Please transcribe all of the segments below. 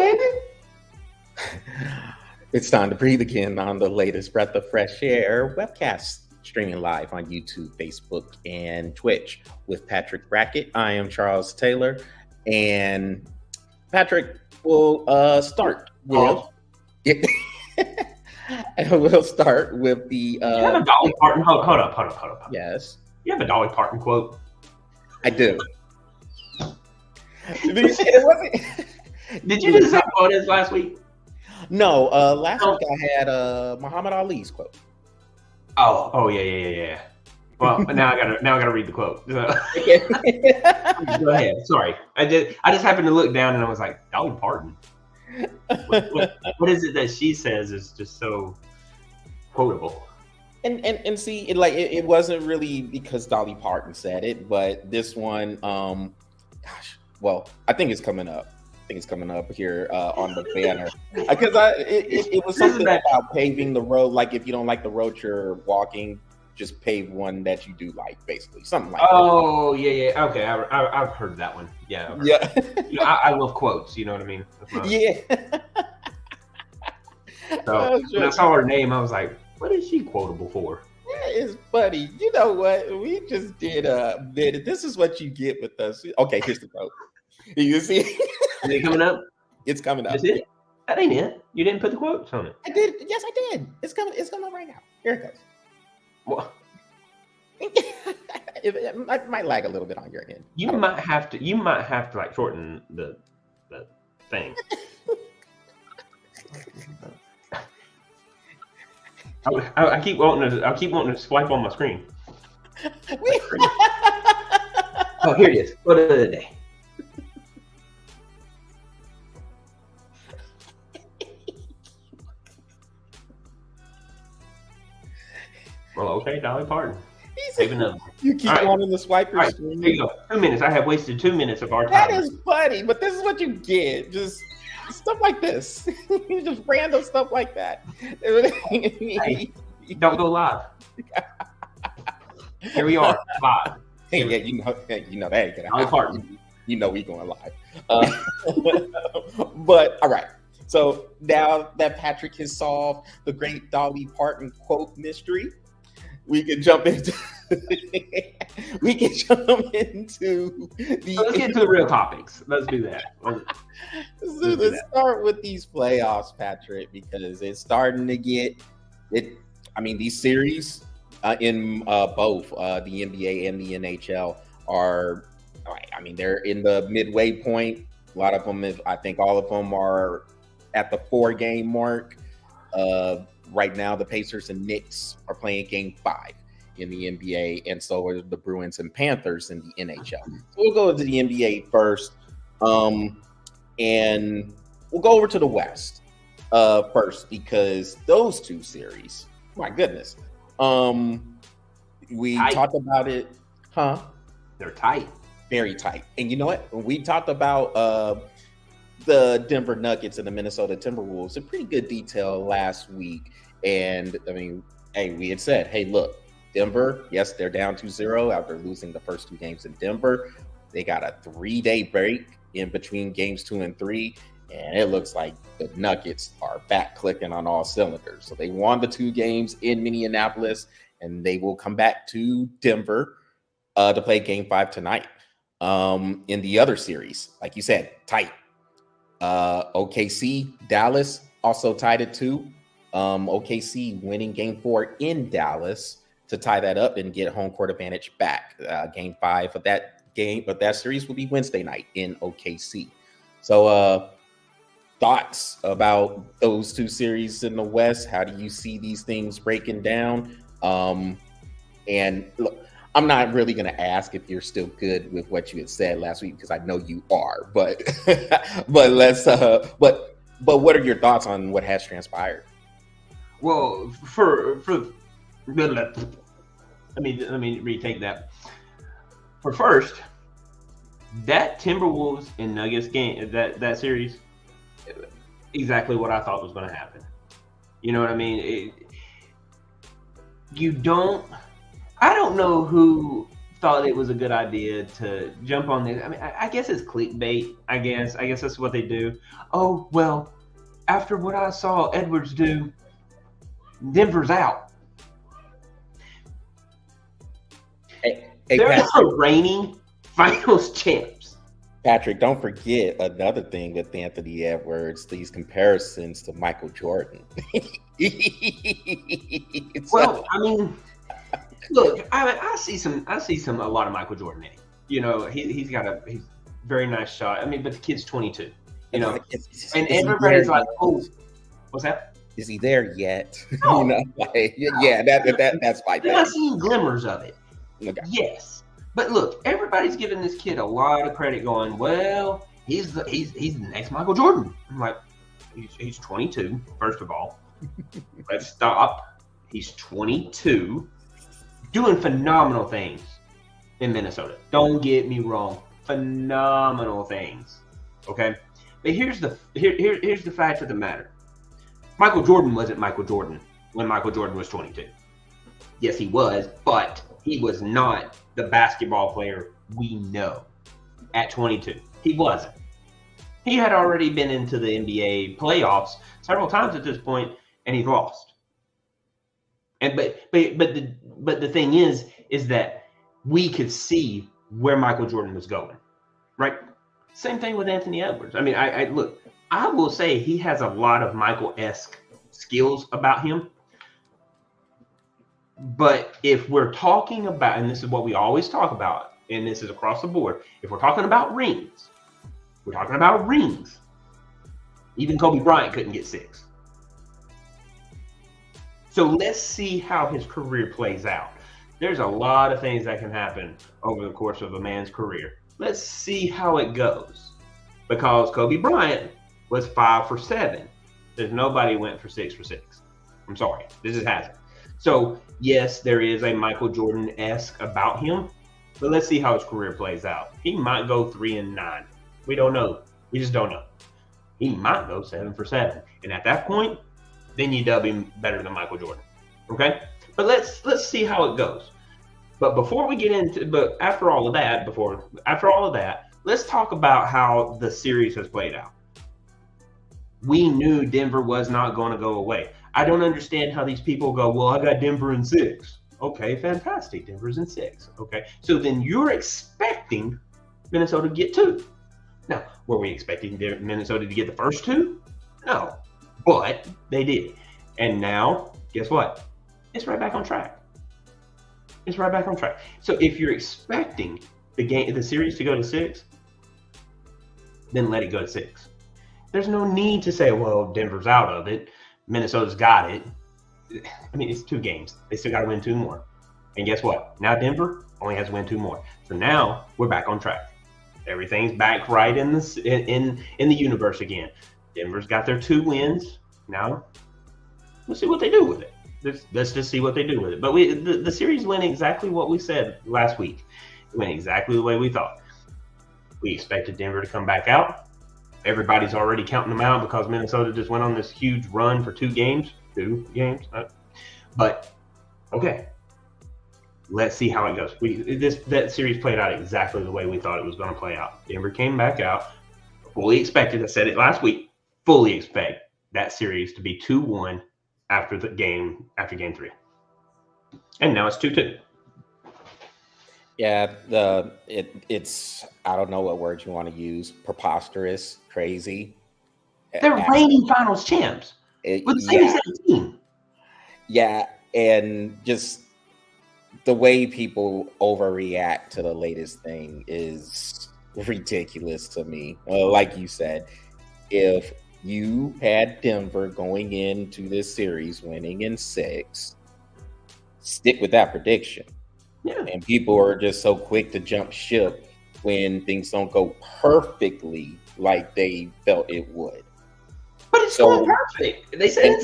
baby. It's time to breathe again on the latest breath of fresh air webcast, streaming live on YouTube, Facebook, and Twitch with Patrick Brackett. I am Charles Taylor, and Patrick will start with. And we'll start with the. You have a Dolly Parton. Hold up. Yes. You have a Dolly Parton quote. I do. Did you decide what it is last week? No, last week I had Muhammad Ali's quote. Oh yeah. Well, now I gotta read the quote. Go ahead. Sorry, I just happened to look down and I was like, Dolly Parton. What is it that she says is just so quotable? And see, it wasn't really because Dolly Parton said it, but this one, well, I think it's coming up. Here on the banner because it was something about paving the road. Like if you don't like the road you're walking, just pave one that you do like, basically something like that. Oh yeah. Okay, I've heard that one. Yeah. I love quotes. You know what I mean? Yeah. So when I saw her name, I was like, what is she quotable for? Yeah, it's funny. You know what? We just did a bit. This is what you get with us. Okay, here's the quote. You see? Is it coming up? It's coming up. Is it? That ain't it. You didn't put the quotes on it. I did. Yes, I did. It's coming right now. Here it goes. What? It might lag a little bit on your end. You might have to like shorten the thing. I keep wanting to swipe on my screen. Oh, here it is. Quote of the day. Well, okay, Dolly Parton. You keep wanting to swipe your screen. There you go. 2 minutes. I have wasted 2 minutes of our time. That is funny, but this is what you get. Just stuff like this. Just random stuff like that. Hey, don't go live. Here we are, live. Hey, yeah, you know that ain't gonna happen. You know we going live. But all right. So now that Patrick has solved the great Dolly Parton quote mystery, we can jump into the. Let's get to the real topics. Let's do that. Let's start with these playoffs, Patrick, because it's starting to get it. I mean, these series in both the NBA and the NHL are. I mean, they're in the midway point. A lot of them, I think, all of them are at the 4-game mark. Right now, the Pacers and Knicks are playing Game 5 in the NBA, and so are the Bruins and Panthers in the NHL. So we'll go to the NBA first, and we'll go over to the West first, because those two series, my goodness, we talked about it, huh? They're tight. Very tight. And you know what? When we talked about the Denver Nuggets and the Minnesota Timberwolves in pretty good detail last week. And I mean, hey, we had said, hey, look, Denver, yes, they're down 2-0 after losing the first 2 games in Denver. They got a 3-day break in between games 2 and 3. And it looks like the Nuggets are back clicking on all cylinders. So they won the 2 games in Minneapolis, and they will come back to Denver to play Game 5 tonight. In the other series, like you said, tight. OKC, Dallas also tied at 2. OKC winning Game 4 in Dallas to tie that up and get home court advantage back. Game 5 of that game, but that series will be Wednesday night in OKC. So, thoughts about those 2 series in the West? How do you see these things breaking down? And look, I'm not really going to ask if you're still good with what you had said last week, because I know you are. But let's. But what are your thoughts on what has transpired? Well, let me retake that. For first, that Timberwolves and Nuggets game, that series, exactly what I thought was going to happen. You know what I mean? I don't know who thought it was a good idea to jump on this. I mean, I guess it's clickbait. I guess that's what they do. Oh, well, after what I saw Edwards do, Denver's out. They're the reigning finals champs. Patrick, don't forget another thing with Anthony Edwards, these comparisons to Michael Jordan. Well, I mean, look, I see a lot of Michael Jordan in him. You know, he's very nice shot. I mean, but the kid's 22. You know, and everybody's like, "Oh, what's that? Is he there yet?" No. You know, like, yeah, that's my thing. I've seen glimmers of it. Okay. Yes, but look, everybody's giving this kid a lot of credit, going, "Well, he's the next Michael Jordan." I'm like, he's 22. First of all, let's stop. He's 22, doing phenomenal things in Minnesota. Don't get me wrong, phenomenal things. Okay, but here's the fact of the matter. Michael Jordan wasn't Michael Jordan when Michael Jordan was 22. Yes, he was, but he was not the basketball player we know at 22. He wasn't. He had already been into the NBA playoffs several times at this point, and he's lost. And but the thing is that we could see where Michael Jordan was going, right? Same thing with Anthony Edwards. I mean, I will say he has a lot of Michael-esque skills about him. But if we're talking about, and this is what we always talk about, and this is across the board, if we're talking about rings, we're talking about rings. Even Kobe Bryant couldn't get 6. So let's see how his career plays out. There's a lot of things that can happen over the course of a man's career. Let's see how it goes. Because Kobe Bryant was 5 for 7. There's nobody went for 6 for 6. I'm sorry. This just hasn't. So, yes, there is a Michael Jordan-esque about him, but let's see how his career plays out. He might go 3-9. We don't know. We just don't know. He might go 7 for 7. And at that point, then you dub him better than Michael Jordan. Okay? But let's see how it goes. But before we get into, after all of that, let's talk about how the series has played out. We knew Denver was not going to go away. I don't understand how these people go, well, I got Denver in 6. Okay, fantastic. Denver's in 6. Okay, so then you're expecting Minnesota to get 2. Now, were we expecting Minnesota to get the first 2? No, but they did. And now, guess what? It's right back on track. It's right back on track. So if you're expecting the series to go to 6, then let it go to 6. There's no need to say, well, Denver's out of it. Minnesota's got it. I mean, it's 2 games. They still got to win 2 more. And guess what? Now Denver only has to win 2 more. So now we're back on track. Everything's back right in the universe again. Denver's got their 2 wins. Now let's see what they do with it. Let's just see what they do with it. But the series went exactly what we said last week. It went exactly the way we thought. We expected Denver to come back out. Everybody's already counting them out because Minnesota just went on this huge run for 2 games. 2 games. But, okay. Let's see how it goes. That series played out exactly the way we thought it was going to play out. Denver came back out. Fully expected, I said it last week, fully expect that series to be 2-1 after game 3. And now it's 2-2. Yeah, it's I don't know what word you want to use. Preposterous, crazy. They're reigning finals champs with the same team. Yeah, and just the way people overreact to the latest thing is ridiculous to me. Like you said, if you had Denver going into this series winning in 6, stick with that prediction. Yeah. And people are just so quick to jump ship when things don't go perfectly like they felt it would. But it's going perfect. They said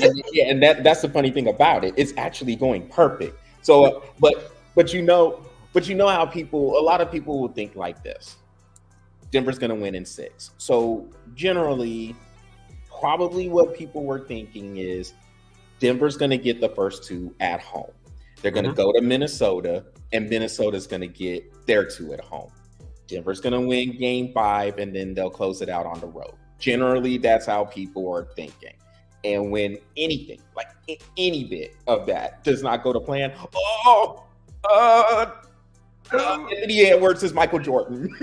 and that's the funny thing about it. It's actually going perfect. So, but you know how a lot of people will think like this. Denver's going to win in 6. So generally, probably what people were thinking is Denver's going to get the first 2 at home. They're going to go to Minnesota and Minnesota's going to get their 2 at home. Denver's going to win game 5, and then they'll close it out on the road. Generally, that's how people are thinking. And when anything, like any bit of that does not go to plan, Anthony Edwards is Michael Jordan.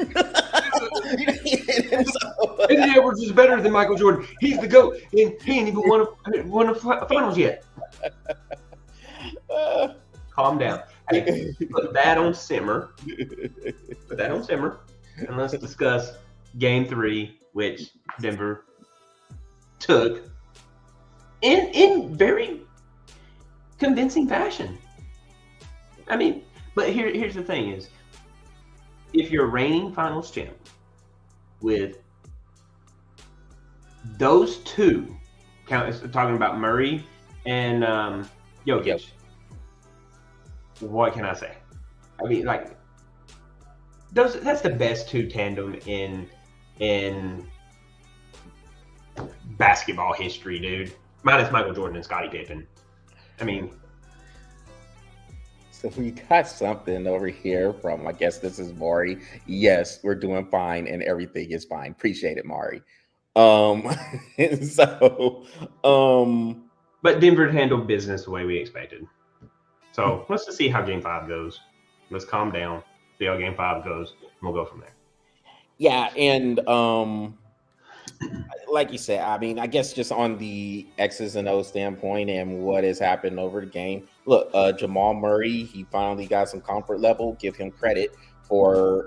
Anthony Edwards is better than Michael Jordan. He's the GOAT, and he ain't even won a finals yet. Calm down. Hey, put that on simmer. And let's discuss Game 3, which Denver took in very convincing fashion. I mean, but here's the thing is, if you're reigning finals champ with those 2, talking about Murray and Jokic, Yep. What can I say? I mean, like, that's the best 2 tandem in basketball history, dude. Minus Michael Jordan and Scottie Pippen. I mean, so we got something over here from, I guess this is Maury. Yes, we're doing fine and everything is fine. Appreciate it, Maury. But Denver handled business the way we expected. So let's just see how Game 5 goes. Let's calm down, see how Game 5 goes, and we'll go from there. Yeah, and like you said, I mean, I guess just on the X's and O's standpoint and what has happened over the game. Look, Jamal Murray, he finally got some comfort level. Give him credit for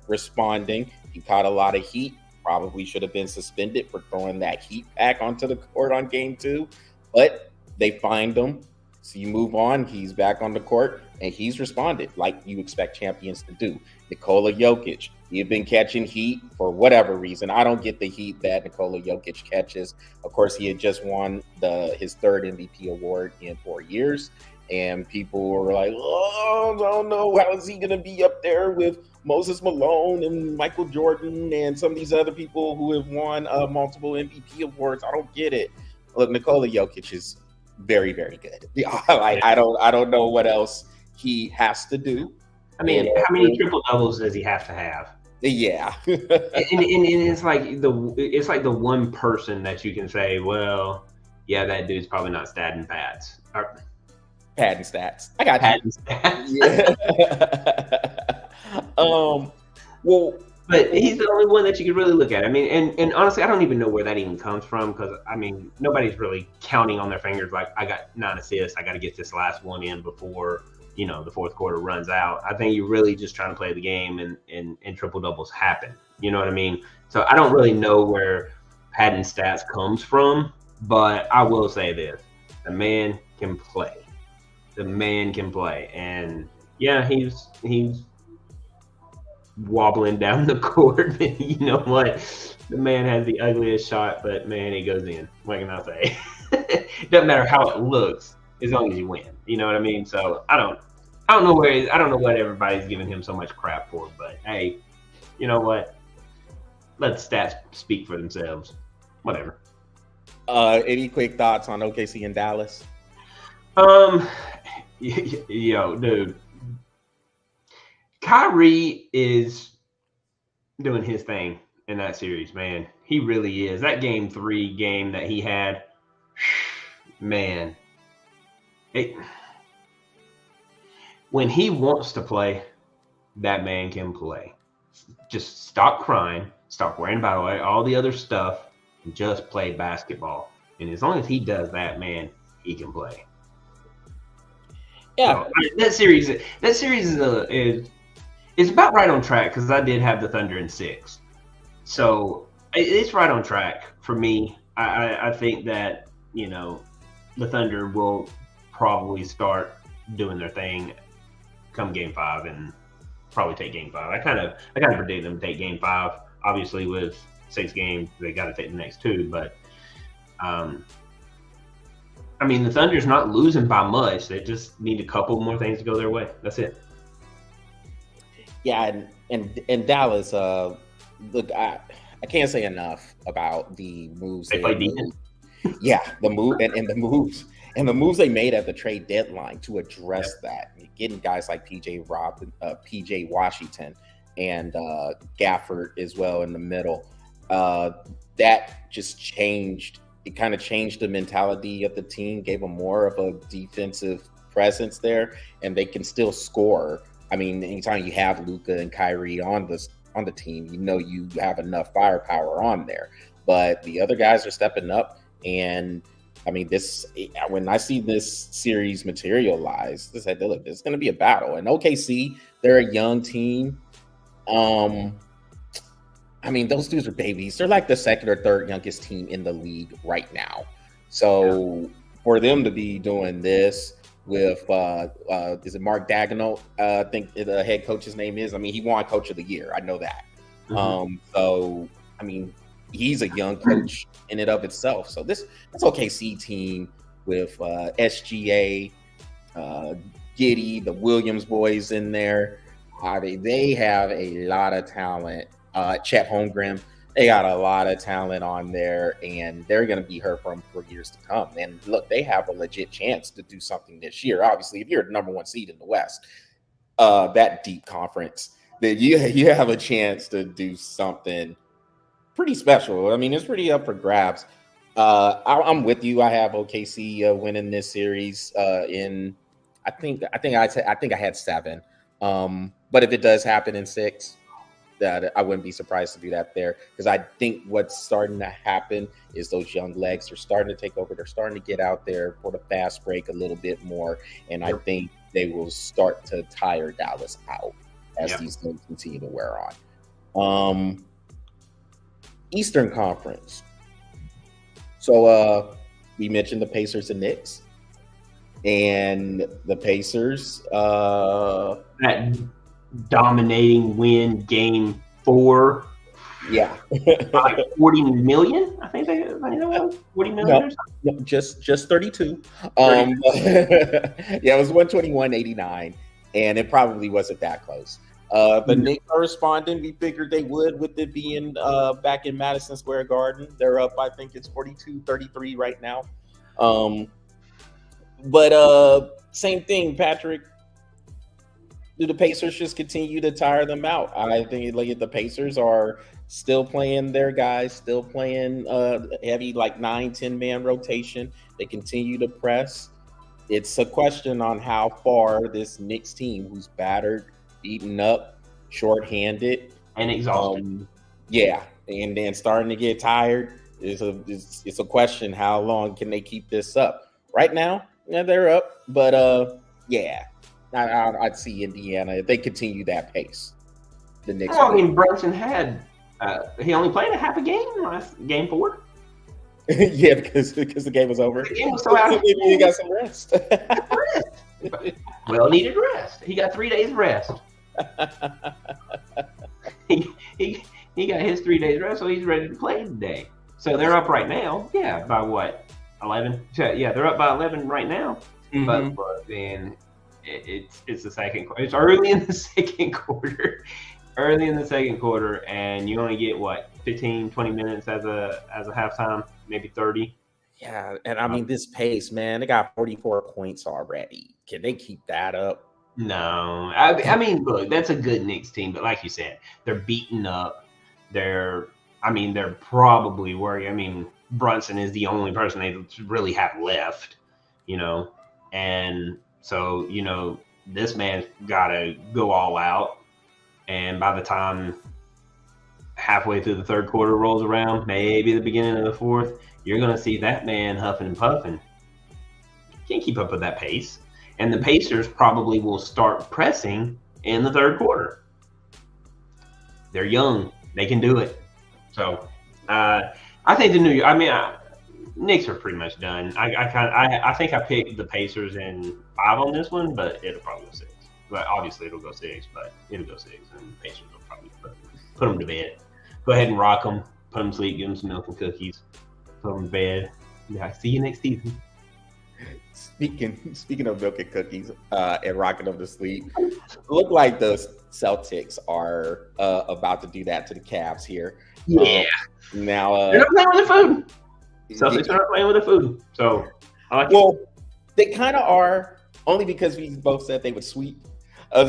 responding. He caught a lot of heat. Probably should have been suspended for throwing that heat pack onto the court on Game 2, but they fined him. So you move on, he's back on the court, and he's responded like you expect champions to do. Nikola Jokic, he's been catching heat for whatever reason. I don't get the heat that Nikola Jokic catches. Of course, he had just won his 3rd MVP award in 4 years, and people were like, oh, I don't know, how is he going to be up there with Moses Malone and Michael Jordan and some of these other people who have won multiple MVP awards? I don't get it. Look, Nikola Jokic is very, very good. I don't know what else he has to do. I mean, how many triple doubles does he have to have? Yeah, and it's like the one person that you can say, well, yeah, that dude's probably not statting pads. Pad and stats. I got pad and stats. Yeah. Well, but he's the only one that you can really look at. I mean, and honestly, I don't even know where that even comes from, because I mean, nobody's really counting on their fingers like, I got 9 assists, I got to get this last one in before the 4th quarter runs out. I think you're really just trying to play the game, and triple doubles happen. You know what I mean? So I don't really know where pad and stats comes from, but I will say this: the man can play. And yeah, he's wobbling down the court. You know what? The man has the ugliest shot, but man, he goes in. What can I say? It doesn't matter how it looks, as long as you win. You know what I mean? So I don't know what everybody's giving him so much crap for, but hey, you know what? Let stats speak for themselves. Whatever. Any quick thoughts on OKC and Dallas? Yo, dude. Kyrie is doing his thing in that series, man. He really is. That Game 3 game that he had, man. When he wants to play, that man can play. Just stop crying, stop worrying about all the other stuff, and just play basketball. And as long as he does that, man, he can play. Yeah, so, that series is about right on track, because I did have the Thunder in 6. So it's right on track for me. I think that, the Thunder will probably start doing their thing come Game 5 and probably take Game 5. I kind of predict them to take Game 5. Obviously, with 6 games, they got to take the next 2. But I mean, the Thunder's not losing by much. They just need a couple more things to go their way. That's it. Yeah, and Dallas. Look, I can't say enough about the moves they play defense. Yeah, the move and the moves And the moves they made at the trade deadline to address that, getting guys like PJ Washington and Gafford as well in the middle, that just changed. It kind of changed the mentality of the team, gave them more of a defensive presence there, and they can still score. I mean, anytime you have Luka and Kyrie on the team, you have enough firepower on there. But the other guys are stepping up, and I mean, when I see this series materialize, look, it's going to be a battle. And OKC, they're a young team. I mean, those dudes are babies. They're like the second or third youngest team in the league right now. So for them to be doing this with, is it Mark Daigneault? I think the head coach's name is. I mean, he won Coach of the Year. I know that. So, I mean, he's a young coach in and of itself. So this OKC team with SGA, Giddey, the Williams boys in there, they have a lot of talent. Chet Holmgren, they got a lot of talent on there, and they're going to be heard from for years to come. And look, they have a legit chance to do something this year. Obviously, if you're the number one seed in the West, that deep conference, then you have a chance to do something pretty special. I mean, it's pretty up for grabs. I'm with you. I have OKC winning this series. I think I had 7. But if it does happen in 6, that I wouldn't be surprised to do that there, because I think what's starting to happen is those young legs are starting to take over. They're starting to get out there for the fast break a little bit more, and I think they will start to tire Dallas out as these things continue to wear on. Eastern Conference. So we mentioned the Pacers and Knicks, and the Pacers that dominating win game 4. Yeah. Like 40 million, I think they won 40 million. No, just 32. Yeah, it was 121.89, and it probably wasn't that close. The Knicks are responding. We figured they would, with it being back in Madison Square Garden. They're up, I think it's 42-33 right now. But same thing, Patrick. Do the Pacers just continue to tire them out? I think the Pacers are still playing their guys, still playing heavy, like 9-10 man rotation. They continue to press. It's a question on how far this Knicks team, who's battered, beaten up, shorthanded, and exhausted, and then starting to get tired. It's a question: how long can they keep this up? Right now, they're up, but I'd see Indiana if they continue that pace. The Knicks. Well, I mean, Brunson had he only played a half a game game 4. Yeah, because the game was over. The game was so out. He got some rest. Well needed rest. He got 3 days rest. he got his 3 days rest, so he's ready to play today. So they're up right now. Yeah, by what? 11? Yeah, they're up by 11 right now. Mm-hmm. But then it's the second quarter. It's early in the second quarter. And you only get what, 15, 20 minutes as a halftime, maybe 30. Yeah, and I mean, this pace, man, they got 44 points already. Can they keep that up? No. I mean, look, that's a good Knicks team, but like you said, they're beaten up. They're probably worried. I mean, Brunson is the only person they really have left, and so, this man's got to go all out. And by the time halfway through the third quarter rolls around, maybe the beginning of the fourth, you're going to see that man huffing and puffing. Can't keep up with that pace. And the Pacers probably will start pressing in the third quarter. They're young. They can do it. So I think Knicks are pretty much done. I think I picked the Pacers in 5 on this one, but it'll probably go 6. But obviously it'll go 6, but it'll go 6, and the Pacers will probably put them to bed. Go ahead and rock them, put them to sleep, give them some milk and cookies, put them to bed. Yeah, see you next season. Speaking of milk and cookies and rocking them to sleep, look like the Celtics are about to do that to the Cavs here. Yeah. Now they're not playing with their food. Celtics are not playing with their food. So I like They kind of are, only because we both said they would sweep. And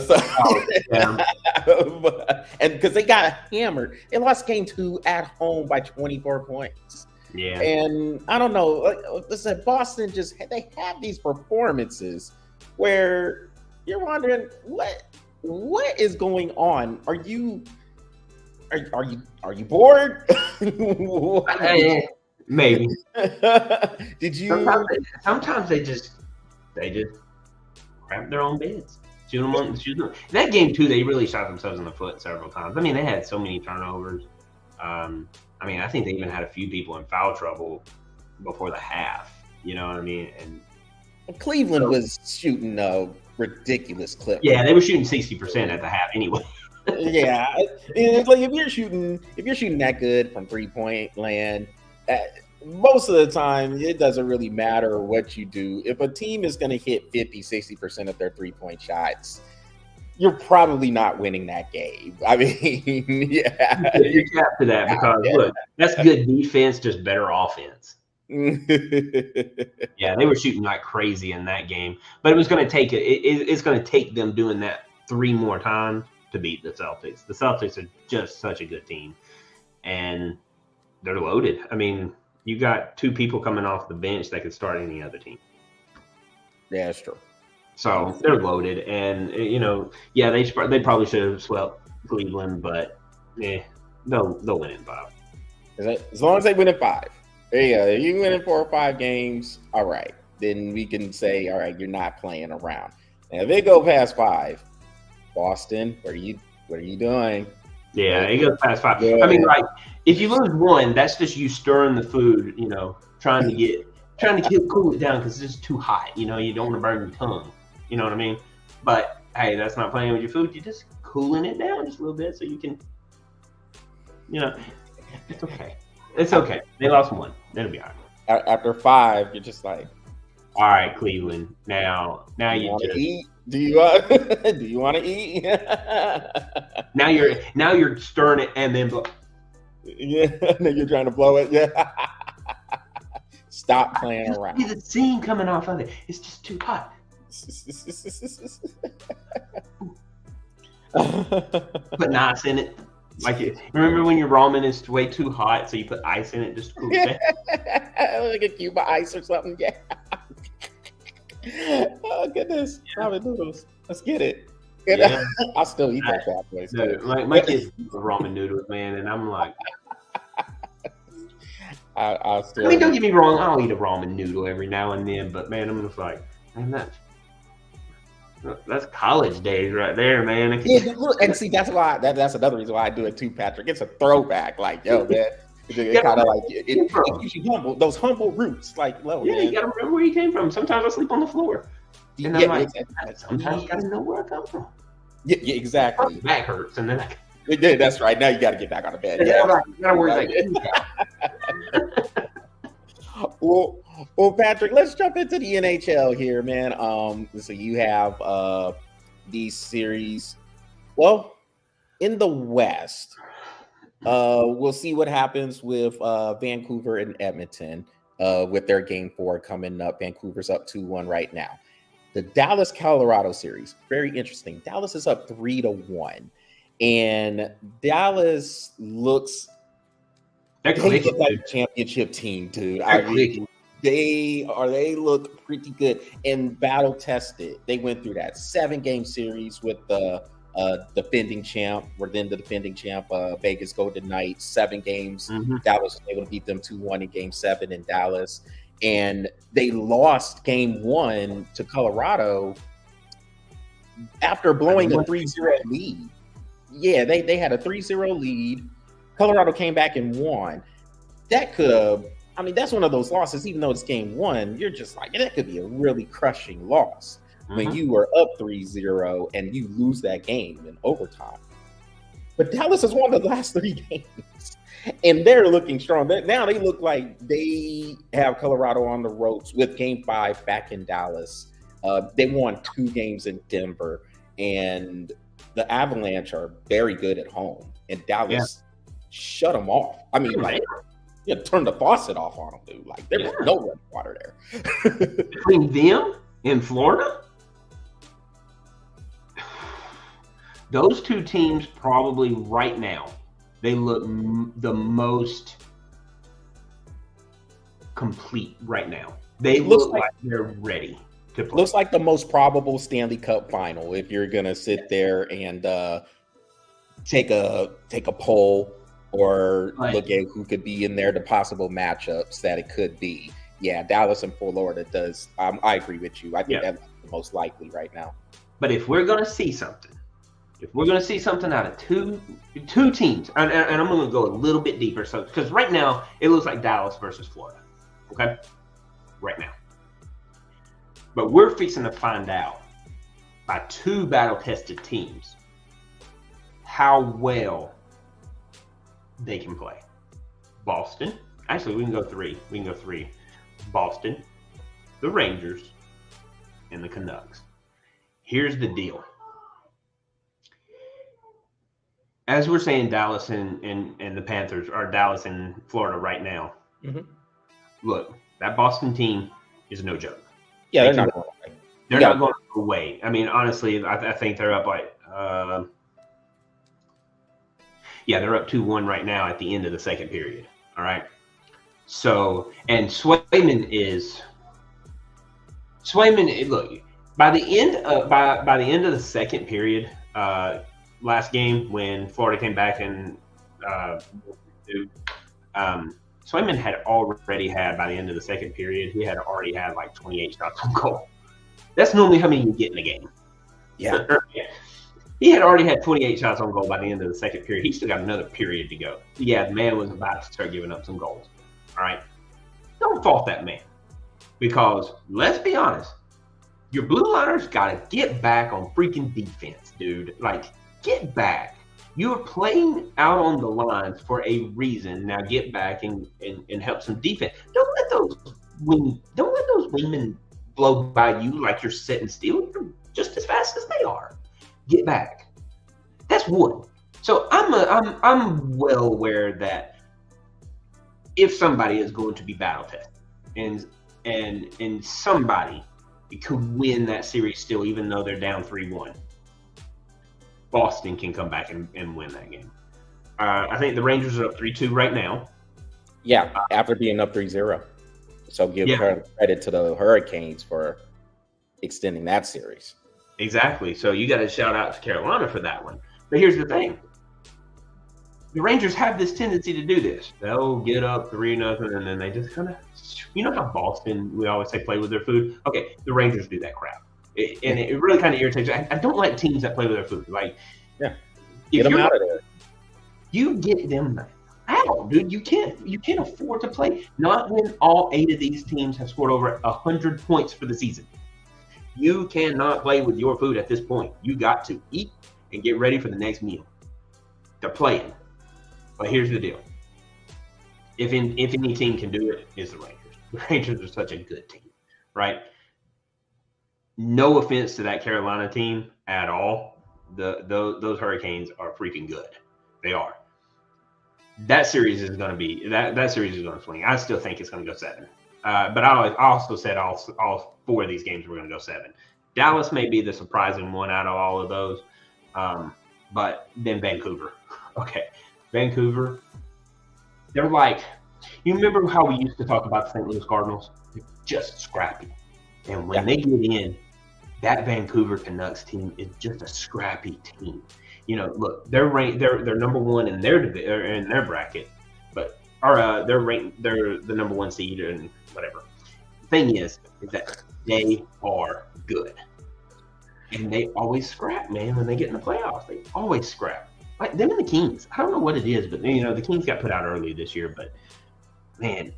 because they got hammered, they lost game 2 at home by 24 points. Yeah, and I don't know. Like listen, Boston they have these performances where you're wondering what is going on. Are you bored? Maybe. Did you? Sometimes they just crap their own beds. Shoot them. That game too, they really shot themselves in the foot several times. I mean, they had so many turnovers. I mean, I think they even had a few people in foul trouble before the half. You know what I mean? And Cleveland was shooting a ridiculous clip. Yeah, they were shooting 60% at the half anyway. Yeah, it's like if you're shooting that good from 3-point land, most of the time it doesn't really matter what you do. If a team is going to hit 50-60% of their 3-point shots, you're probably not winning that game. I mean, yeah, you cap to that because look, that's good defense, just better offense. Yeah, they were shooting like crazy in that game, but it was going to take it's going to take them doing that 3 more times to beat the Celtics. The Celtics are just such a good team, and they're loaded. I mean, you got 2 people coming off the bench that could start any other team. Yeah, that's true. So they're loaded, and yeah, they probably should have swept Cleveland, but they'll win in 5. As long as they win in 5. Yeah, if you win in 4 or 5 games, all right. Then we can say, all right, you're not playing around. And if they go past 5, Boston, what are you doing? Yeah, it goes past 5. Yeah. I mean, like if you lose 1, that's just you stirring the food, trying to cool it down because it's just too hot. You don't want to burn your tongue. You know what I mean? But hey, that's not playing with your food. You're just cooling it down just a little bit so you can, it's okay. It's okay. They lost 1. That'll be all right. After 5, you're just like, all right, Cleveland. Now you want to eat? Do you want to eat? now you're stirring it and then then you're trying to blow it. Yeah. Stop playing around. See the steam coming off of it. It's just too hot. Put ice in it. Like remember when your ramen is way too hot, so you put ice in it just to cool it down? Like a cube of ice or something. Yeah. Oh goodness, ramen noodles. Let's get it. Yeah. I'll still eat that bad place. My kids eat the ramen noodles, man, and I'm like, I'll still. I mean, don't get me wrong. I'll eat a ramen noodle every now and then, but man, I'm just like, man, that's college days right there, man. Yeah, look, and see, that's why that's another reason why I do it too, Patrick. It's a throwback, like, yo, man. It kind of like it keeps you humble. Those humble roots, like, low. Yeah, man. You gotta remember where you came from. Sometimes I sleep on the floor, and I'm like, sometimes you gotta know where I come from. Yeah, exactly. My back hurts, and then yeah, that's right. Now you got to get back on the bed. Yeah, right. You gotta worry Well, Patrick, let's jump into the NHL here, man. So you have these series. Well, in the West, we'll see what happens with Vancouver and Edmonton with their game 4 coming up. Vancouver's up 2-1 right now. The Dallas-Colorado series, very interesting. Dallas is up 3-1, and Dallas looks like a championship team, dude. I mean, they look pretty good and battle tested. They went through that 7-game series with the defending champ. We're then the defending champ, Vegas Golden Knights. 7 games. Mm-hmm. Dallas was able to beat them 2-1 in Game 7 in Dallas, and they lost Game 1 to Colorado after blowing a 3-0 lead. Yeah, they had a 3-0 lead. Colorado came back and won. That could have. I mean, that's one of those losses, even though it's Game 1, you're just like, that could be a really crushing loss when you were up 3-0 and you lose that game in overtime. But Dallas has won the last 3 games, and they're looking strong. Now they look like they have Colorado on the ropes with Game 5 back in Dallas. They won 2 games in Denver, and the Avalanche are very good at home, and Dallas shut them off. I mean, like, Yeah, turn the faucet off on them, dude. Like there was no running water there. Between them and Florida, those two teams probably right now, they look the most complete right now. They look like they're ready to play. Looks like the most probable Stanley Cup final if you're gonna sit there and take a poll or look at who could be in there, the possible matchups that it could be. Yeah, Dallas and Florida does. I agree with you. I think that's the most likely right now. But if we're gonna see something, out of two teams, and I'm going to go a little bit deeper, so because right now it looks like Dallas versus Florida, okay, right now. But we're fixing to find out by two battle-tested teams how well they can play. Boston, actually, we can go three. Boston, the Rangers, and the Canucks. Here's the deal. As we're saying, Dallas and the Panthers are Dallas and Florida right now. Mm-hmm. Look, that Boston team is no joke. Yeah, they're not going away. They're not going away. I mean, honestly, I think they're up like, they're up 2-1 right now at the end of the second period. All right. So, and Swayman, look, by the end of the second period, last game when Florida came back and Swayman had already had, by the end of the second period, he had already had like 28 shots on goal. That's normally how many you get in a game. Yeah. He had already had 28 shots on goal by the end of the second period. He still got another period to go. Yeah, the man was about to start giving up some goals. All right. Don't fault that man. Because let's be honest, your blue liners got to get back on freaking defense, dude. Like, get back. You're playing out on the lines for a reason. Now get back and help some defense. Don't let those wingmen blow by you like you're sitting still. You're just as fast as they are. Get back. That's one. So I'm well aware that if somebody is going to be battle tested and somebody could win that series still, even though they're down 3-1. Boston can come back and win that game. I think the Rangers are up 3-2 right now. Yeah, after being up 3-0. So give credit to the Hurricanes for extending that series. Exactly. So you got to shout out to Carolina for that one. But here's the thing. The Rangers have this tendency to do this. They'll get up 3-0 and then they just kind of, you know how Boston, we always say play with their food? Okay, the Rangers do that crap. And it really kind of irritates me. I don't like teams that play with their food. Like, get them out of there. You get them out, dude. You can't afford to play. Not when all 8 of these teams have scored over 100 points for the season. You cannot play with your food at this point. You got to eat and get ready for the next meal. They're playing. But here's the deal. If any team can do it, it's the Rangers. The Rangers are such a good team, right? No offense to that Carolina team at all. Those Hurricanes are freaking good. They are. That series is going to be that series is going to swing. I still think it's going to go 7. But I also said all 4 of these games were going to go 7. Dallas may be the surprising one out of all of those. But then Vancouver. Okay. Vancouver, they're like, you remember how we used to talk about the St. Louis Cardinals? They're just scrappy. And when they get in, that Vancouver Canucks team is just a scrappy team. You know, look, they're number 1 in their bracket, but they're the number 1 seed and whatever. The thing is that they are good. And they always scrap, man, when they get in the playoffs. They always scrap. Like them and the Kings. I don't know what it is, but you know, the Kings got put out early this year, but man,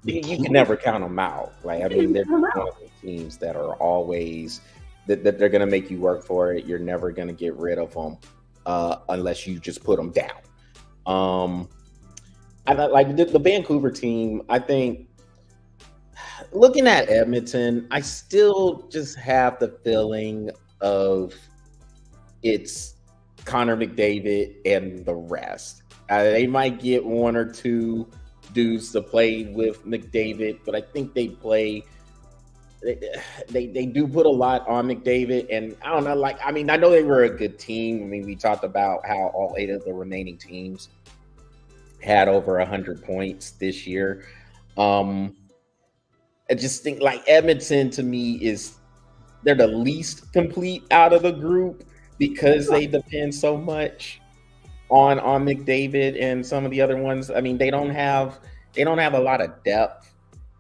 you can never count them out. Like, I mean, they're one of the teams that are always that they're going to make you work for it. You're never going to get rid of them unless you just put them down. I like the Vancouver team. I think looking at Edmonton, I still just have the feeling of it's Connor McDavid and the rest. They might get 1 or 2 dudes to play with McDavid, but I think they play. They do put a lot on McDavid, and I don't know. Like, I mean, I know they were a good team. I mean, we talked about how all 8 of the remaining teams had over 100 points this year. I just think like Edmonton to me they're the least complete out of the group because they depend so much on McDavid and some of the other ones. I mean, they don't have a lot of depth.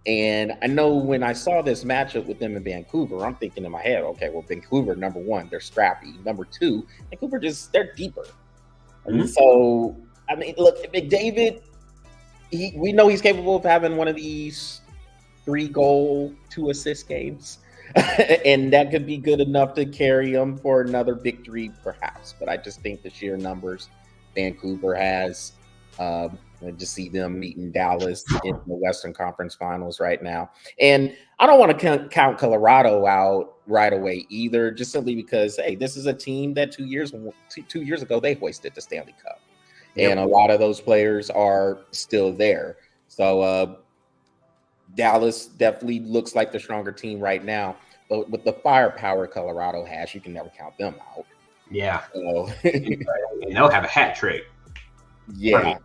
And I know when I saw this matchup with them in Vancouver, I'm thinking in my head, okay, well, Vancouver, number one, they're scrappy. Number two, Vancouver they're deeper. Mm-hmm. So, I mean, look, McDavid, we know he's capable of having one of these 3-goal, 2-assist games. And that could be good enough to carry him for another victory, perhaps. But I just think the sheer numbers Vancouver has, I just see them meeting Dallas in the Western Conference Finals right now. And I don't want to count Colorado out right away either, just simply because, hey, this is a team that 2 years ago, they hoisted the Stanley Cup. Yep. And a lot of those players are still there. So Dallas definitely looks like the stronger team right now. But with the firepower Colorado has, you can never count them out. Yeah. So, and they'll have a hat trick. Yeah.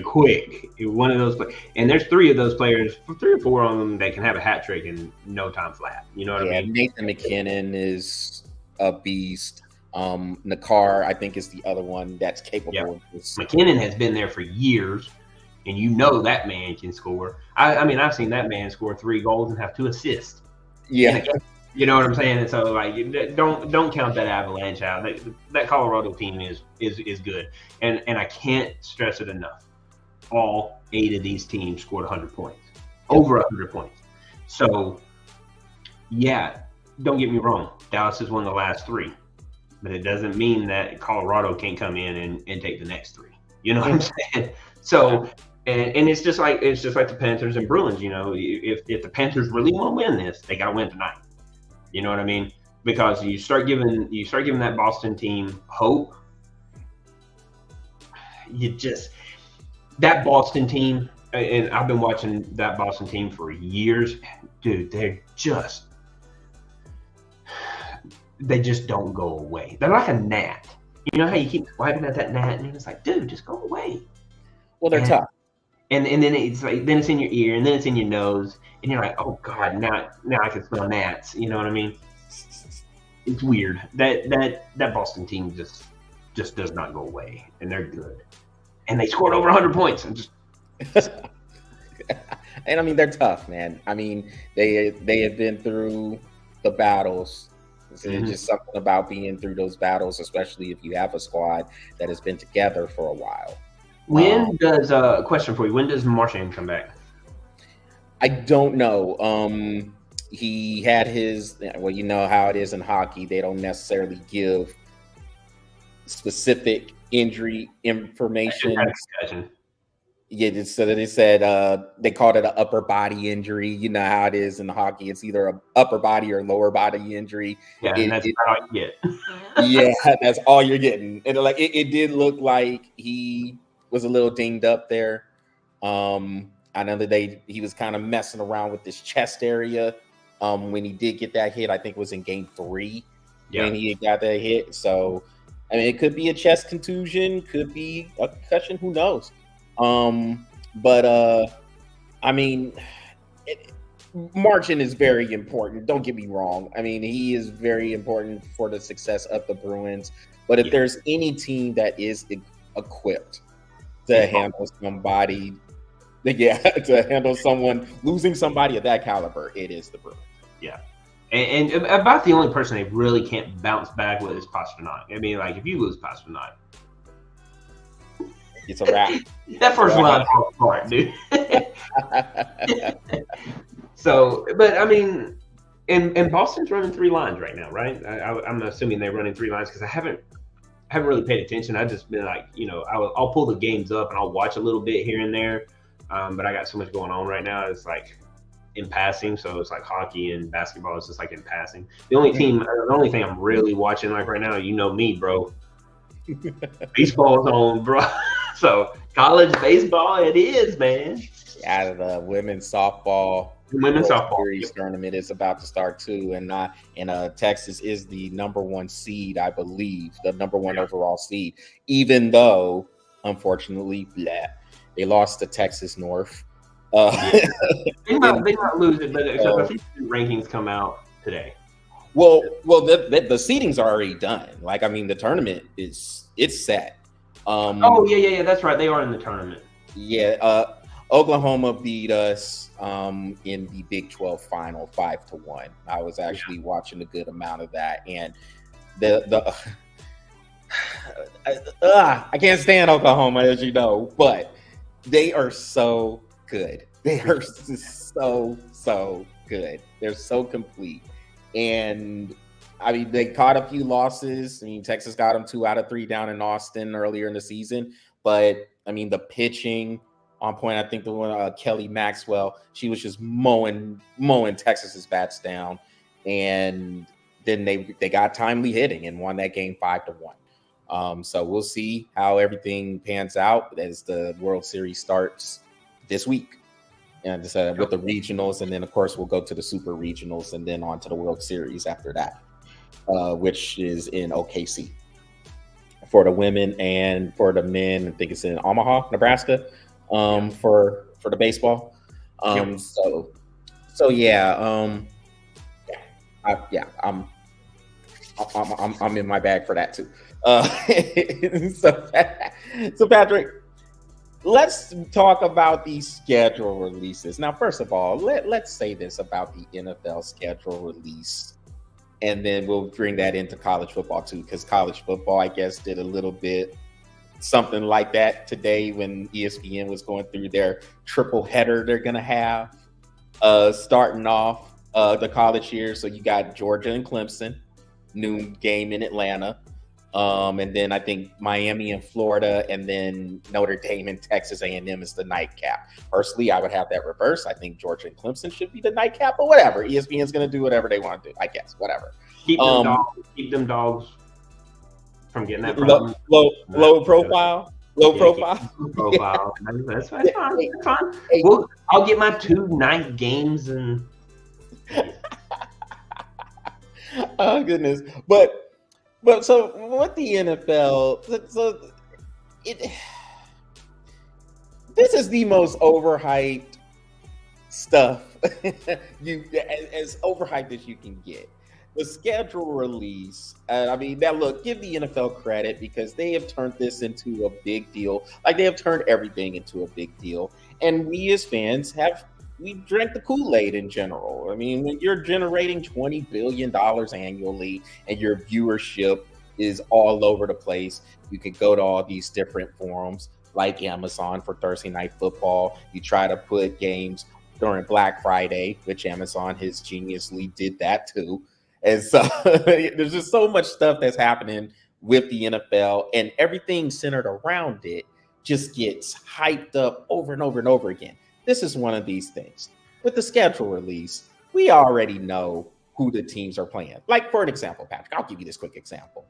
Quick. One of those, and there's 3 of those players, 3 or 4 of them that can have a hat trick in no time flat. You know what I mean? Nathan McKinnon is a beast. Nakar, I think, is the other one that's capable of this. McKinnon has been there for years, and you know that man can score. I mean, I've seen that man score 3 goals and have 2 assists. Yeah. You know what I'm saying? And so, like, don't count that Avalanche out. That Colorado team is good, and I can't stress it enough. All 8 of these teams scored 100 points, over 100 points. So, yeah, don't get me wrong. Dallas has won the last 3, but it doesn't mean that Colorado can't come in and take the next 3. You know what I'm saying? So, and it's just like the Panthers and Bruins. You know, if the Panthers really want to win this, they got to win tonight. You know what I mean? Because you start giving that Boston team hope. That Boston team, and I've been watching that Boston team for years, dude. They just don't go away. They're like a gnat. You know how you keep swiping at that gnat, and it's like, dude, just go away. Well, they're tough. And then it's like, then it's in your ear, and then it's in your nose, and you're like, oh God, now I can smell gnats. You know what I mean? It's weird. That Boston team just does not go away, and they're good. And they scored over 100 points. And I mean, they're tough, man. I mean, they have been through the battles. So It's just something about being through those battles, especially if you have a squad that has been together for a while. Question for you, when does Marchand come back? I don't know. He had you know how it is in hockey. They don't necessarily give specific injury information. Yeah, so they said they called it an upper body injury. You know how it is in hockey. It's either an upper body or lower body injury. Yeah, and that's all you get. Yeah, that's all you're getting. And like it did look like he was a little dinged up there. I know that he was kind of messing around with his chest area when he did get that hit. I think it was in game 3 when he got that hit. So, I mean, it could be a chest contusion, could be a concussion, who knows? I mean, Marchand is very important. Don't get me wrong. I mean, he is very important for the success of the Bruins. But if there's any team that is equipped to handle somebody, to handle someone losing somebody of that caliber, it is the Bruins. Yeah. And about the only person they really can't bounce back with is Pastrnak. I mean, like, if you lose Pastrnak, it's a wrap. That first line falls apart, dude. So, but I mean, and Boston's running 3 lines right now, right? I'm assuming they're running 3 lines because I haven't really paid attention. I've just been like, you know, I'll pull the games up and I'll watch a little bit here and there. But I got so much going on right now. It's like in passing. So it's like hockey and basketball. It's just like in passing. The only thing I'm really watching like right now, you know me, bro. Baseball's on, bro. So College baseball, it is, man. Out of the women's softball. Women's World softball Series tournament is about to start too, and Texas is the number one seed, I believe, the number one overall seed. Even though, unfortunately, they lost to Texas North. They might lose it, but I think the rankings come out today. Well, the seedings are already done. Like, I mean, the tournament it's set. Yeah, that's right. They are in the tournament. Yeah, Oklahoma beat us in the Big 12 final 5-1. I was actually watching a good amount of that, and I can't stand Oklahoma, as you know, but they are so good. They are so good. They're so complete, and I mean, they caught a few losses. I mean, Texas got them 2 out of 3 down in Austin earlier in the season, but I mean, the pitching on point. I think the one Kelly Maxwell, she was just mowing Texas's bats down, and then they got timely hitting and won that game 5-1. So we'll see how everything pans out as the World Series starts this week, and with the regionals, and then of course we'll go to the Super Regionals, and then on to the World Series after that, which is in OKC for the women, and for the men, I think it's in Omaha, Nebraska. For the baseball. I'm in my bag for that too. So Patrick, let's talk about these schedule releases. Now, first of all, let's say this about the NFL schedule release, and then we'll bring that into college football too, because college football, I guess, did a little bit something like that today when ESPN was going through their triple header they're going to have starting off the college year. So you got Georgia and Clemson, noon game in Atlanta. And then I think Miami and Florida, and then Notre Dame and Texas A&M is the nightcap. Personally, I would have that reverse. I think Georgia and Clemson should be the nightcap, but whatever. ESPN is going to do whatever they want to do, I guess, whatever. Keep them dogs from getting that low profile. Profile. That's fine. That's fine. Well, I'll get my 2 night games and. Oh goodness, but so what the NFL? This is the most overhyped stuff. As overhyped as you can get. The schedule release, I mean, now look, give the NFL credit because they have turned this into a big deal. Like, they have turned everything into a big deal. And we as fans we drank the Kool-Aid in general. I mean, when you're generating $20 billion annually and your viewership is all over the place, you could go to all these different forums like Amazon for Thursday Night Football. You try to put games during Black Friday, which Amazon has geniusly did that too. And so there's just so much stuff that's happening with the NFL, and everything centered around it just gets hyped up over and over and over again. This is one of these things. With the schedule release, we already know who the teams are playing. Like, for an example, Patrick, I'll give you this quick example.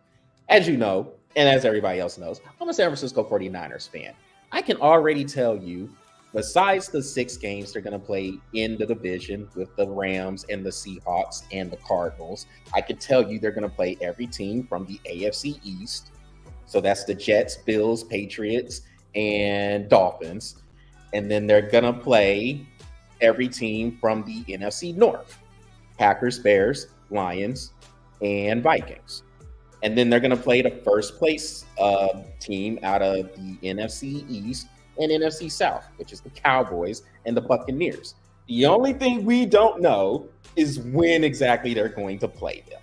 As you know, and as everybody else knows, I'm a San Francisco 49ers fan. I can already tell you, besides the 6 games they're going to play in the division with the Rams and the Seahawks and the Cardinals, I can tell you they're going to play every team from the AFC East. So that's the Jets, Bills, Patriots, and Dolphins. And then they're going to play every team from the NFC North: Packers, Bears, Lions, and Vikings. And then they're going to play the first place team out of the NFC East and NFC South, which is the Cowboys and the Buccaneers. The only thing we don't know is when exactly they're going to play them.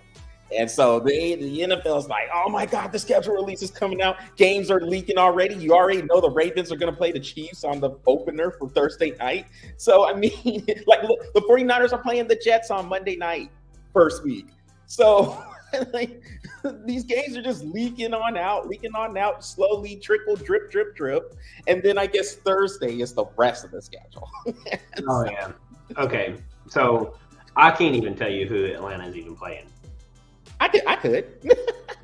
And so the NFL is like, oh my God, the schedule release is coming out. Games are leaking already. You already know the Ravens are going to play the Chiefs on the opener for Thursday night. So, I mean, like, look, the 49ers are playing the Jets on Monday night, first week. So, like, these games are just leaking on out, slowly, trickle, drip, drip, drip. And then I guess Thursday is the rest of the schedule. Oh, yeah. Okay. So I can't even tell you who Atlanta is even playing. I could.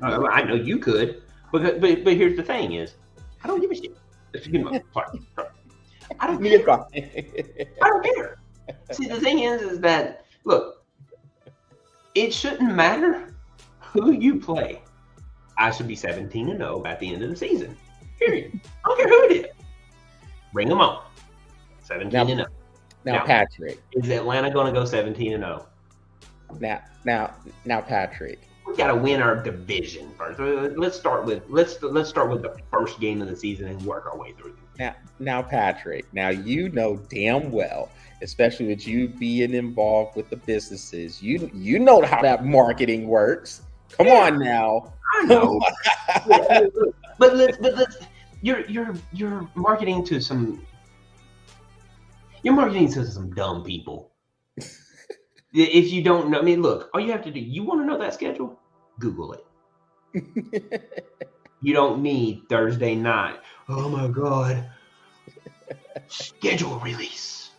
I know you could. But here's the thing is, I don't give a shit. Excuse me. Sorry. I don't You're care. fine. I don't care. See, the thing is that look, it shouldn't matter who you play. I should be 17-0 at the end of the season. Period. I don't care who it is. Bring them on. 17-0. Now, Patrick. Is Atlanta going to go 17-0? Now, Patrick. We got to win our division first. Let's start with the first game of the season and work our way through. Now, Patrick. Now you know damn well, especially with you being involved with the businesses. You know how that marketing works. Come on now. I know. but let's. You're marketing to some. You're marketing to some dumb people. If you don't know, I mean, look, all you have to do, you want to know that schedule? Google it. You don't need Thursday night. Oh my God. Schedule release.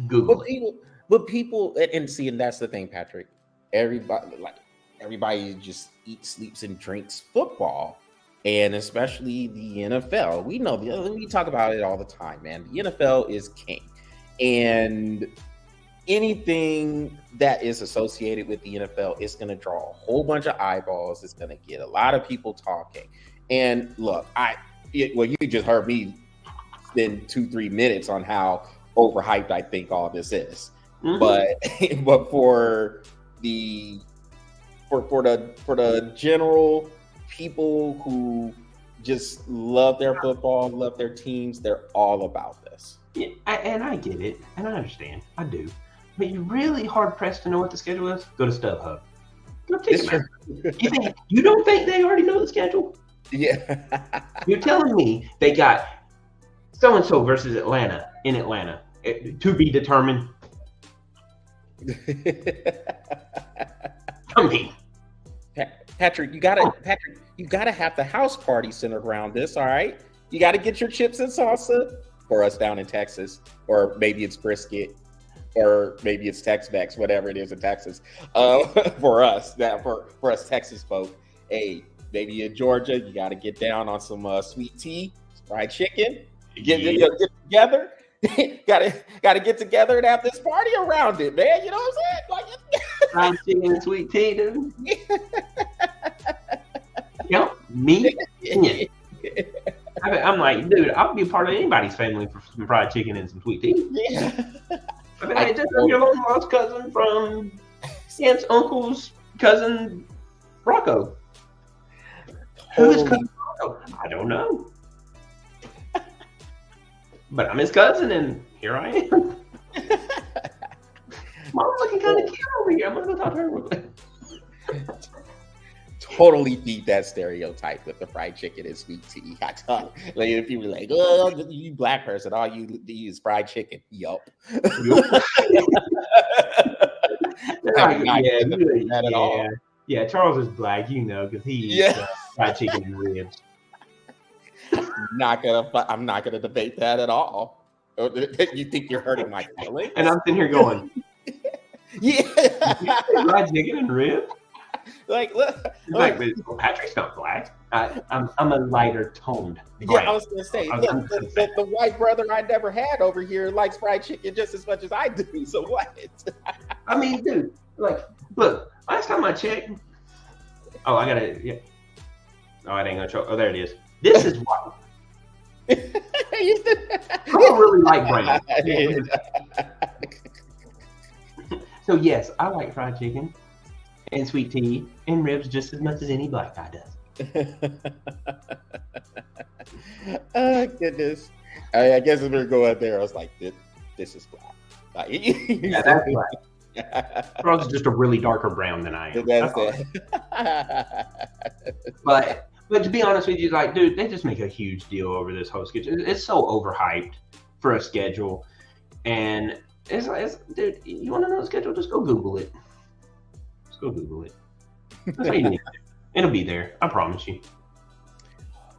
Google it. But people, and see, and that's the thing, Patrick. Everybody just eats, sleeps, and drinks football. And especially the NFL. We know, we talk about it all the time, man. The NFL is king. And anything that is associated with the NFL is going to draw a whole bunch of eyeballs. It's going to get a lot of people talking. And look, you just heard me spend 2-3 minutes on how overhyped I think all this is. Mm-hmm. But for the general people who just love their football, love their teams, they're all about this. Yeah, and I get it, and I understand. I do. But you're really hard pressed to know what the schedule is. Go to StubHub. Go take it. You don't think they already know the schedule? Yeah. You're telling me they got so and so versus Atlanta in Atlanta to be determined. I mean, Patrick, you gotta have the house party centered around this. All right, you got to get your chips and salsa for us down in Texas, or maybe it's brisket. Or maybe it's Tex-Mex, whatever it is in Texas. For us, for us Texas folk, hey, maybe in Georgia, you got to get down on some sweet tea, fried chicken. Get together. got to get together and have this party around it, man. You know what I'm saying? Fried chicken and sweet tea, dude. Yep, me. Yeah. I'm like, dude, I'll be a part of anybody's family for some fried chicken and some sweet tea. Yeah. I mean, I just your long lost cousin from aunt's uncle's cousin Rocco. Who is cousin Rocco? I don't know. But I'm his cousin, and here I am. Mom's looking kind of cute over here. I'm gonna go talk to her real quick. Totally beat that stereotype with the fried chicken and sweet tea. I tell you, like, if people like, oh, you black person, all you eat is fried chicken. Yup. Yeah, Charles is black, you know, because he eats fried chicken and ribs. I'm not gonna debate that at all. You think you're hurting my feelings? And I'm sitting here going, yeah, fried chicken and ribs. Like, look, Patrick's not black. I'm a lighter toned. Yeah, I was gonna say, the white brother I never had over here likes fried chicken just as much as I do. So what? I mean, dude, like, look, last time I checked. Oh, I gotta. Yeah. Oh, it ain't gonna show. Oh, there it is. This is why. I don't really like brand. So yes, I like fried chicken and sweet tea and ribs just as much as any black guy does. Oh goodness! I guess if we're going there, I was like, "This is black." Yeah, that's black. Charles is just a really darker brown than I am. That's it. But to be honest with you, like, dude, they just make a huge deal over this whole schedule. It's so overhyped for a schedule, and dude, you want to know the schedule? Just go Google it. Just go Google it. That's all you need to do. It'll be there. I promise you.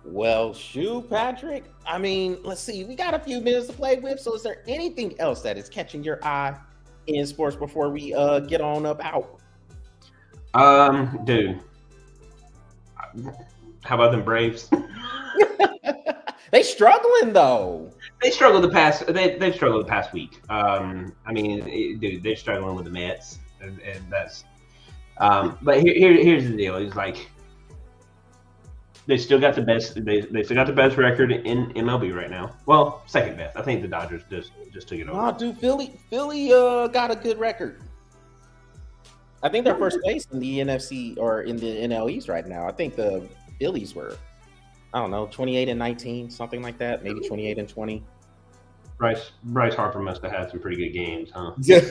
Well, shoot, Patrick. I mean, let's see. We got a few minutes to play with. So, is there anything else that is catching your eye in sports before we get on up out? Dude. How about them Braves? They struggling though. They've struggled the past week. Dude, they're struggling with the Mets, and that's. But here's the deal: it's like they still got the best. They still got the best record in MLB right now. Well, second best. I think the Dodgers just took it over. Oh, dude, Philly got a good record. I think they're first place in the NFC or in the NL East right now. I think the Phillies were, I don't know, 28-19, something like that. Maybe 28-20. Bryce Harper must have had some pretty good games, huh? Yeah.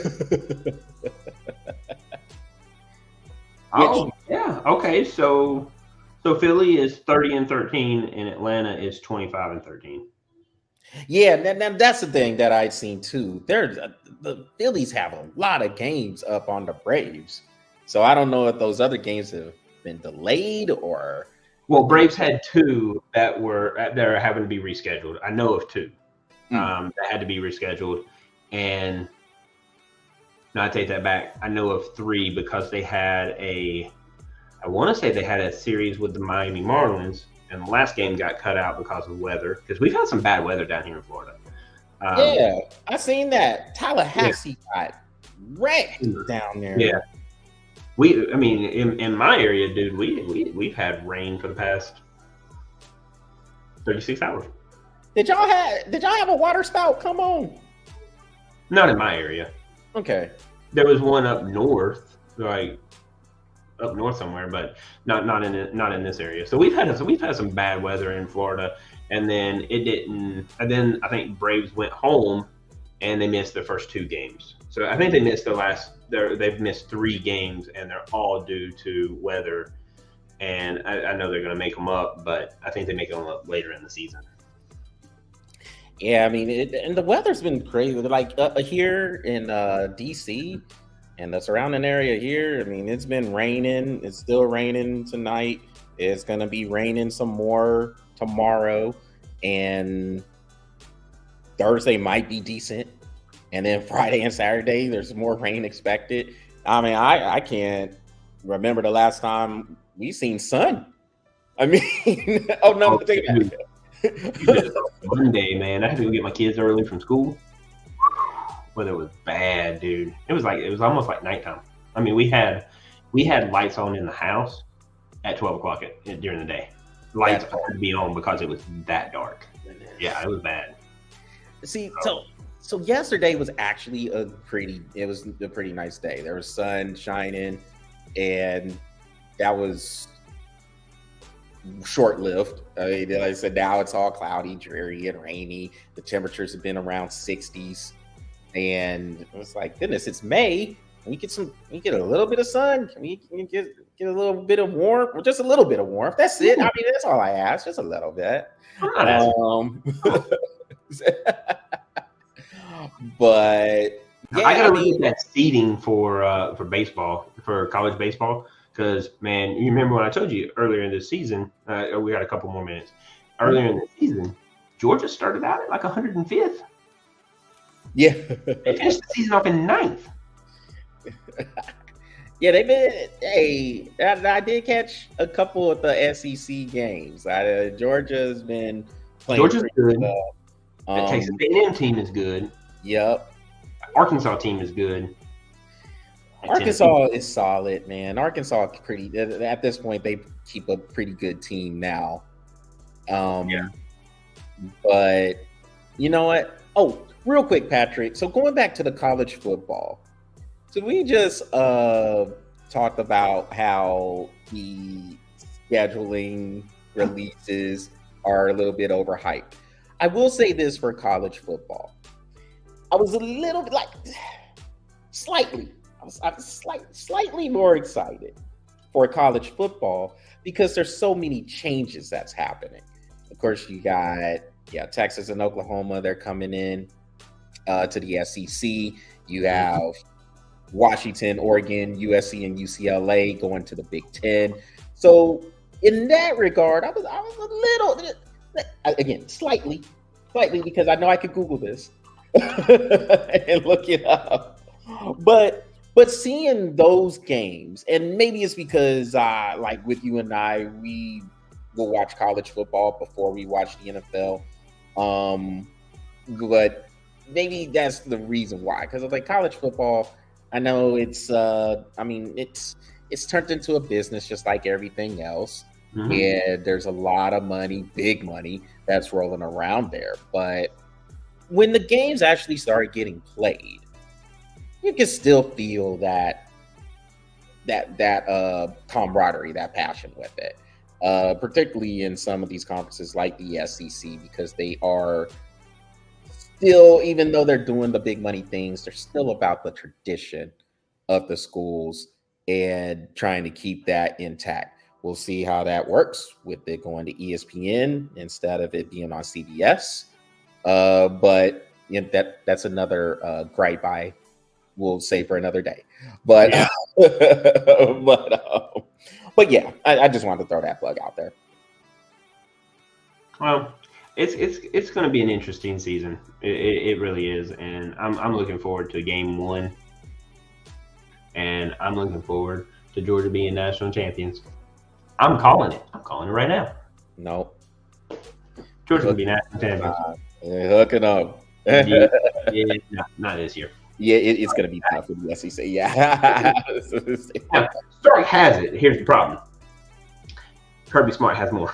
Oh, yeah. Okay, so Philly is 30-13, and Atlanta is 25-13. Yeah, now that's the thing that I've seen too. The Phillies have a lot of games up on the Braves, so I don't know if those other games have been delayed or. Well, Braves had two that are having to be rescheduled. I know of two that had to be rescheduled, and no, I take that back. I know of three because they had I want to say they had a series with the Miami Marlins. And the last game got cut out because of weather, because we've had some bad weather down here in Florida. Yeah, I seen that. Tallahassee got wrecked down there. Yeah, in my area, dude, we've had rain for the past 36 hours. Did y'all have a water spout? Come on. Not in my area. Okay. There was one up north, up north somewhere, but not in this area. So we've had some bad weather in Florida, and then it didn't. And then I think Braves went home, and they missed their first two games. So I think they missed they've missed 3 games, and they're all due to weather. And I know they're going to make them up, but I think they make them up later in the season. Yeah, I mean, and the weather's been crazy. Like here in DC. And the surrounding area here, I mean, it's been raining. It's still raining tonight. It's going to be raining some more tomorrow. And Thursday might be decent. And then Friday and Saturday, there's more rain expected. I mean, I can't remember the last time we seen sun. I mean, Monday, man. I had to go get my kids early from school. Weather was bad, dude. It was almost like nighttime. I mean, we had lights on in the house at 12 o'clock during the day. Lights had to be on because it was that dark. Yeah, it was bad. See, so yesterday was actually a pretty nice day. There was sun shining, and that was short-lived. I mean, like I said, now it's all cloudy, dreary, and rainy. The temperatures have been around 60s. And it was like, goodness, it's May. Can we get a little bit of sun? Can we get a little bit of warmth? Or just a little bit of warmth. That's it. I mean, that's all I ask. Just a little bit. But yeah, I gotta look at that seeding for baseball, for college baseball, because man, you remember when I told you earlier in this season? We got a couple more minutes. Earlier in the season, Georgia started out at like 105th. Yeah, they finished the season off in 9th. Yeah, they've been. Hey, I did catch a couple of the SEC games. Georgia's been playing. Georgia's good. Well. The Texas A&M team is good. Yep. Arkansas team is good. Arkansas is solid, man. Arkansas pretty. At this point, they keep a pretty good team now. Yeah. But you know what? Oh, real quick, Patrick. So going back to the college football. So we just talked about how the scheduling releases are a little bit overhyped. I will say this for college football. I was a little bit slightly more excited for college football because there's so many changes that's happening. Of course, you got Texas and Oklahoma. They're coming in to the SEC. You have Washington, Oregon, USC, and UCLA going to the Big Ten. So in that regard, I was a little, again, slightly, because I know I could Google this and look it up. But seeing those games, and maybe it's because like with you and I, we we'll watch college football before we watch the NFL. But maybe that's the reason why. Because like college football, I know it's it's turned into a business just like everything else. Mm-hmm. And there's a lot of money, big money, that's rolling around there. But when the games actually start getting played, you can still feel that camaraderie, that passion with it. Particularly in some of these conferences like the SEC, because they are still, even though they're doing the big money things, they're still about the tradition of the schools and trying to keep that intact. We'll see how that works with it going to ESPN instead of it being on CBS. But you know, that's another gripe I will say for another day. But yeah. but yeah, I just wanted to throw that plug out there. Well, it's going to be an interesting season. It really is, and I'm looking forward to Game 1, and I'm looking forward to Georgia being national champions. I'm calling it. I'm calling it right now. No, Georgia will be national champions. Hooking up. Yeah, not this year. Yeah, it's going to be tough for the SEC. Yeah. Now, Stark has it. Here's the problem. Kirby Smart has more.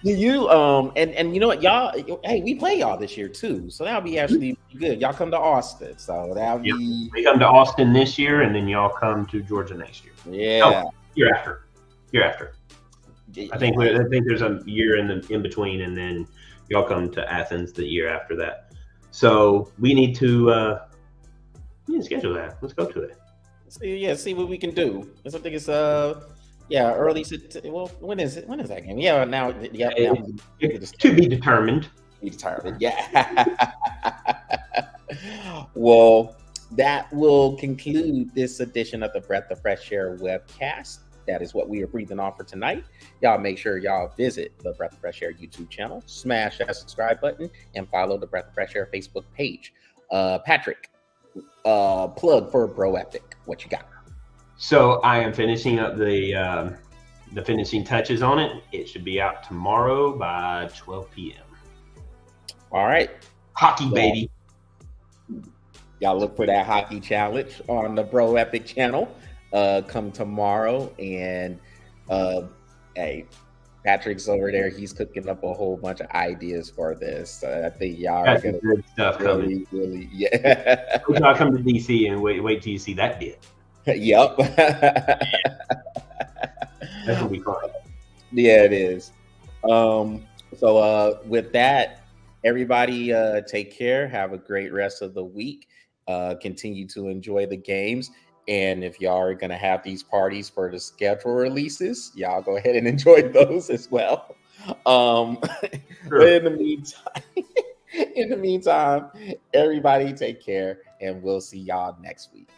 You and you know what, y'all? Hey, we play y'all this year too, so that'll be actually good. Y'all come to Austin, so that'll be. Yep. We come to Austin this year, and then y'all come to Georgia next year. Yeah, year after. I think there's a year in between, and then y'all come to Athens the year after that. So we need to schedule that. Let's go to it. See what we can do. I think it's early. Well, when is it? When is that game? Yeah, now. Yeah, it's to be determined. Yeah. Well, that will conclude this edition of the Breath of Fresh Air webcast. That is what we are breathing on for tonight. Y'all make sure y'all visit the Breath of Fresh Air YouTube channel, smash that subscribe button, and follow the Breath of Fresh Air Facebook page. Patrick, plug for Bro Epic. What you got? So I am finishing up the finishing touches on it. It should be out tomorrow by 12 p.m. All right. Hockey, baby. Y'all look for that hockey challenge on the Bro Epic channel. Come tomorrow. And hey, Patrick's over there. He's cooking up a whole bunch of ideas for this. I think y'all are going to good stuff coming. Really, yeah. Y'all come to DC and wait till you see that bit. Yep. That's gonna be fun. Yeah, it is. So with that, everybody take care. Have a great rest of the week. Continue to enjoy the games. And if y'all are gonna have these parties for the schedule releases, y'all go ahead and enjoy those as well. Sure. But in the meantime, everybody take care, and we'll see y'all next week.